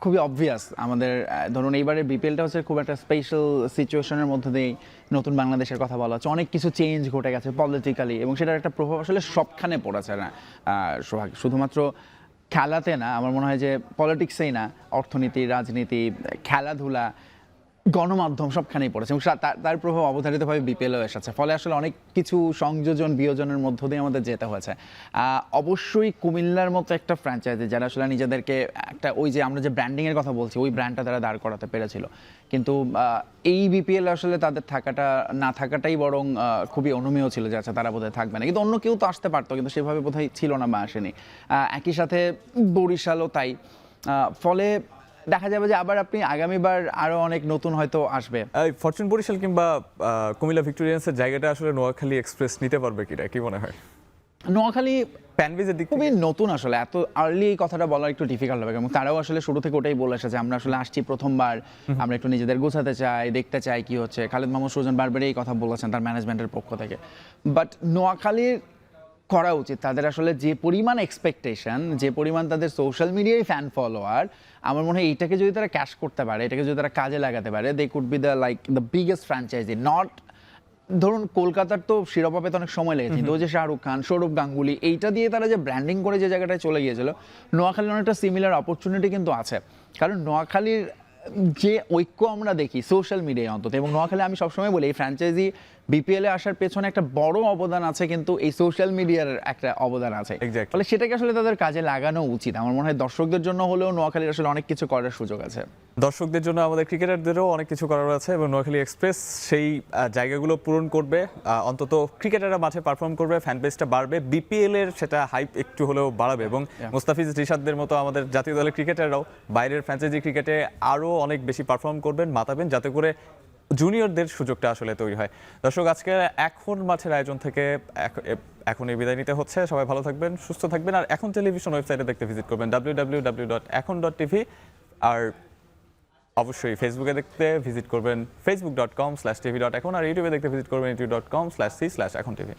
খুবই অবভিয়াস। আমাদের ধরুন এইবারের বিপিএলটা হচ্ছে খুব একটা স্পেশাল সিচুয়েশনের মধ্যে দিয়ে নতুন বাংলাদেশের কথা বলা হচ্ছে। অনেক কিছু চেঞ্জ ঘটে গেছে পলিটিক্যালি, এবং সেটার একটা প্রভাব আসলে সবখানে পড়েছে না, শুধুমাত্র খেলাতে না। আমার মনে হয় যে পলিটিক্সেই না, অর্থনীতি, রাজনীতি, খেলাধুলা, গণমাধ্যম সবখানেই পড়েছে, এবং তার প্রভাব অবধারিতভাবে বিপিএলও এসেছে। ফলে আসলে অনেক কিছু সংযোজন বিয়োজনের মধ্য দিয়ে আমাদের যেতে হয়েছে। অবশ্যই কুমিল্লার মতো একটা ফ্র্যাঞ্চাইজি যারা আসলে নিজেদেরকে একটা ওই যে আমরা যে ব্র্যান্ডিংয়ের কথা বলছি, ওই ব্র্যান্ডটা তারা দাঁড় করাতে পেরেছিল। কিন্তু এই বিপিএল আসলে তাদের না থাকাটাই বরং খুবই অনুমেয় ছিল, যে আচ্ছা তারা বোধহয় থাকবে না। কিন্তু অন্য কেউ তো আসতে পারতো, কিন্তু সেভাবে বোধহয় ছিল না বা আসেনি। একই সাথে বরিশালও তাই। ফলে দেখা যাবে যে আবার আপনি আগামীবার আরো অনেক নতুন হয়তো আসবে। ফরচুন বরিশাল কিংবা কুমিল্লা ভিক্টোরিয়ান্সের জায়গাটা আসলে নোয়াখালী এক্সপ্রেস নিতে পারবে কিনা, কি মনে হয়? নোয়াখালী ফ্যানবেজের দিক খুবই নতুন, আসলে এত আর্লি এই কথাটা বলা একটু ডিফিকাল্ট হবে, এবং তারাও আসলে শুরু থেকে ওটাই বলে এসেছে, আমরা আসলে আসছি প্রথমবার, আমরা একটু নিজেদের গোছাতে চাই, দেখতে চাই কি হচ্ছে। খালেদ মাহমুদ সুজন বারবারই এই কথা বলেছেন তার ম্যানেজমেন্টের পক্ষ থেকে। বাট নোয়াখালীর করা উচিত, তাদের আসলে যে পরিমাণ এক্সপেকটেশন, যে পরিমাণ তাদের সোশ্যাল মিডিয়ায় ফ্যান ফলোয়ার, আমার মনে হয় এইটাকে যদি তারা ক্যাশ করতে পারে, এটাকে যদি তারা কাজে লাগাতে পারে, they could be the biggest franchise. Not ধরুন কলকাতার তো শিরোপা পেতে অনেক সময় লেগেছে, কিন্তু ওই যে শাহরুখ খান, সৌরভ গাঙ্গুলি, এইটা দিয়ে তারা যে ব্র্যান্ডিং করে যে জায়গাটায় চলে গিয়েছিল, নোয়াখালীর অনেকটা সিমিলার অপরচুনিটি কিন্তু আছে। কারণ নোয়াখালীর যে ঐক্য আমরা দেখি সোশ্যাল মিডিয়ায় অন্তত, এবং নোয়াখালী আমি সবসময় বলি এই ফ্র্যাঞ্চাইজি বিপিএলে আসার পেছনে একটা বড় অবদান আছে, কিন্তু এই সোশ্যাল মিডিয়ার একটা অবদান আছে। Exactly. ফলে সেটাকে আসলে তাদের কাজে লাগানো উচিত। আমার মনে হয় দর্শকদের জন্য হলেও নোয়াখালীর আসলে অনেক কিছু করার সুযোগ আছে। দর্শকদের জন্য আমাদের ক্রিকেটারদেরও অনেক কিছু করার আছে এবং নোয়াখালী এক্সপ্রেস সেই জায়গাগুলো পূরণ করবে। অন্তত ক্রিকেটাররা মাঠে পারফর্ম করবে, ফ্যান বেসটা বাড়বে, বিপিএল এর সেটা হাইপ একটু হলেও বাড়াবে এবং মুস্তাফিজ রিশাদদের মতো আমাদের জাতীয় দলের ক্রিকেটাররাও বাইরের ফ্র্যাঞ্চাইজি ক্রিকেটে আরও অনেক বেশি পারফর্ম করবেন, মাতাবেন, যাতে করে জুনিয়রদের সুযোগটা আসলে তৈরি হয়। দর্শক, আজকে এখন মাঠের আয়োজন থেকে এখনই বিদায় নিতে হচ্ছে। সবাই ভালো থাকবেন, সুস্থ থাকবেন, আর এখন টেলিভিশন ওয়েবসাইটে দেখতে ভিজিট করবেন www.এখন.tv, আর অবশ্যই ফেসবুকে দেখতে ভিজিট করবেন facebook.com/tv.এখন, আর ইউটিউবে দেখতে ভিজিট করবেন youtube.com/c/এখন tv।